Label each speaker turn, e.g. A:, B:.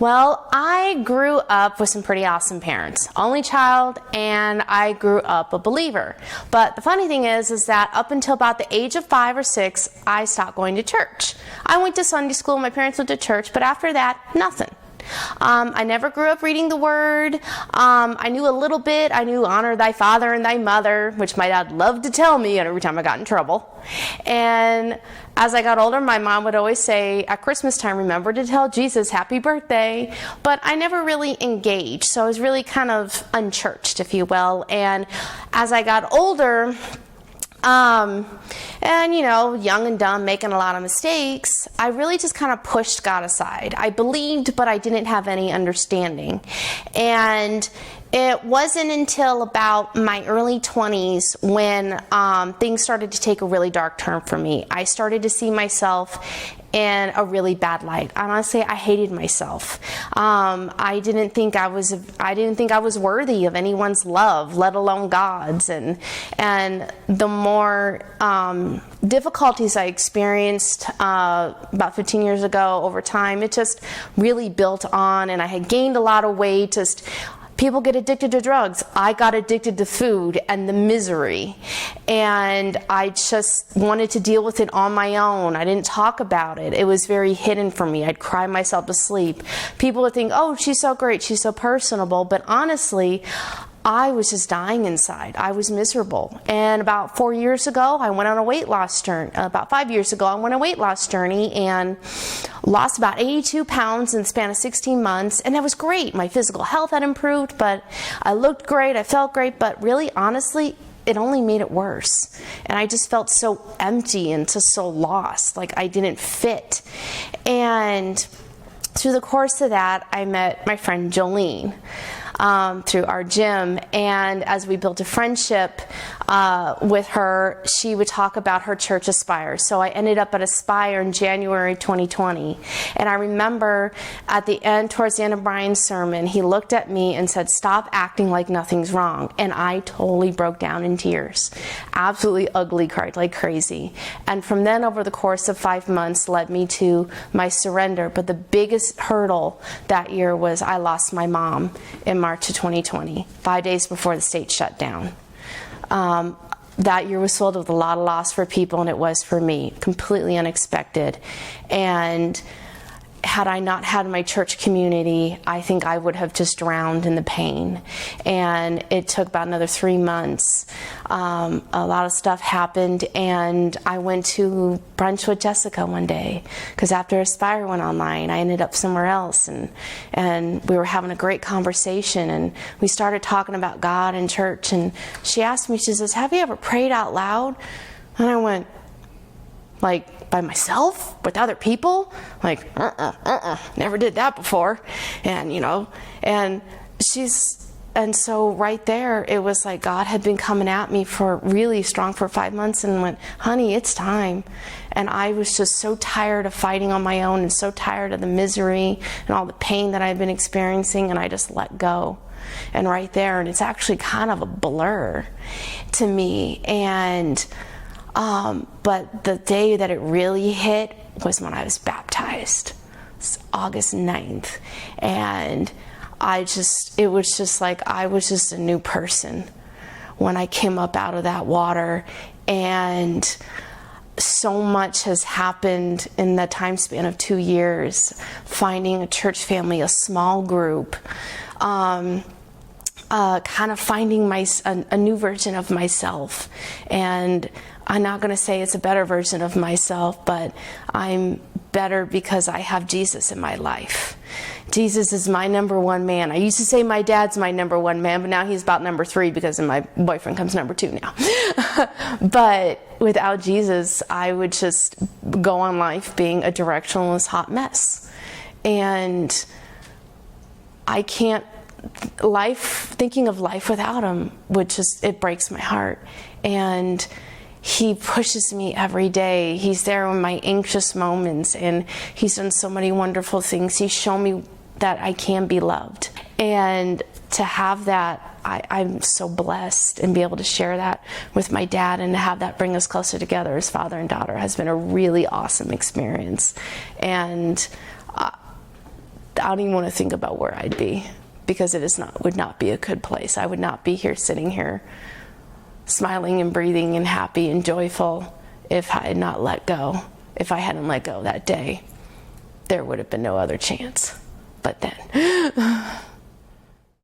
A: Well, I grew up with some pretty awesome parents. Only child, and I grew up a believer. But the funny thing is that up until about the age of 5 or 6, I stopped going to church. I went to Sunday school, my parents went to church, but after that, nothing. I never grew up reading the Word. I knew a little bit. I knew honor thy father and thy mother, which my dad loved to tell me every time I got in trouble. And as I got older, my mom would always say, at Christmas time, remember to tell Jesus happy birthday. But I never really engaged, so I was really kind of unchurched, if you will. And as I got older, and young and dumb, making a lot of mistakes, I really just kind of pushed God aside. I believed, but I didn't have any understanding. And it wasn't until about my early 20s when things started to take a really dark turn for me. I started to see myself in a really bad light. Honestly, I hated myself. I didn't think I was worthy of anyone's love, let alone God's. And the more difficulties I experienced about 15 years ago over time, it just really built on, and I had gained a lot of weight. Just people get addicted to drugs. I got addicted to food and the misery. And I just wanted to deal with it on my own. I didn't talk about it. It was very hidden from me. I'd cry myself to sleep. People would think, oh, she's so great, she's so personable. But honestly, I was just dying inside. I was miserable. And about 4 years ago, I went on a weight loss journey. About 5 years ago, I went on a weight loss journey and lost about 82 pounds in the span of 16 months. And that was great. My physical health had improved, but I looked great. I felt great. But really, honestly, it only made it worse. And I just felt so empty and just so lost, like I didn't fit. And through the course of that, I met my friend Jolene through our gym, and as we built a friendship with her, she would talk about her church Aspire. So I ended up at Aspire in January 2020, and I remember towards the end of Brian's sermon, he looked at me and said, stop acting like nothing's wrong. And I totally broke down in tears, absolutely ugly, cried like crazy. And from then, over the course of 5 months, led me to my surrender. But the biggest hurdle that year was I lost my mom in March of 2020, 5 days before the state shut down. That year was filled with a lot of loss for people, and it was for me, completely unexpected. And had I not had my church community, I think I would have just drowned in the pain. And it took about another 3 months. A lot of stuff happened, and I went to brunch with Jessica one day, because after Aspire went online, I ended up somewhere else, and we were having a great conversation, and we started talking about God and church, and she asked me, she says, have you ever prayed out loud? And I went, like, by myself, with other people? Like, never did that before. And so right there, it was like God had been coming at me for really strong for 5 months, and went, honey, it's time. And I was just so tired of fighting on my own, and so tired of the misery and all the pain that I've been experiencing, and I just let go. And right there, and it's actually kind of a blur to me. And but the day that it really hit was when I was baptized. It's August 9th. And it was just like I was just a new person when I came up out of that water. And so much has happened in the time span of 2 years. Finding a church family, a small group, kind of finding a new version of myself. And I'm not going to say it's a better version of myself, but I'm better because I have Jesus in my life. Jesus is my number one man. I used to say my dad's my number one man, but now he's about number 3 because my boyfriend comes number 2 now. But without Jesus, I would just go on life being a directionless hot mess. And I can't, thinking of life without him it breaks my heart. And he pushes me every day. He's there in my anxious moments, and he's done so many wonderful things. He's shown me that I can be loved. And to have that, I'm so blessed, and be able to share that with my dad, and to have that bring us closer together as father and daughter has been a really awesome experience. And don't even want to think about where I'd be, because would not be a good place. I would not be sitting here smiling and breathing and happy and joyful if I had not let go. If I hadn't let go that day, there would have been no other chance. But then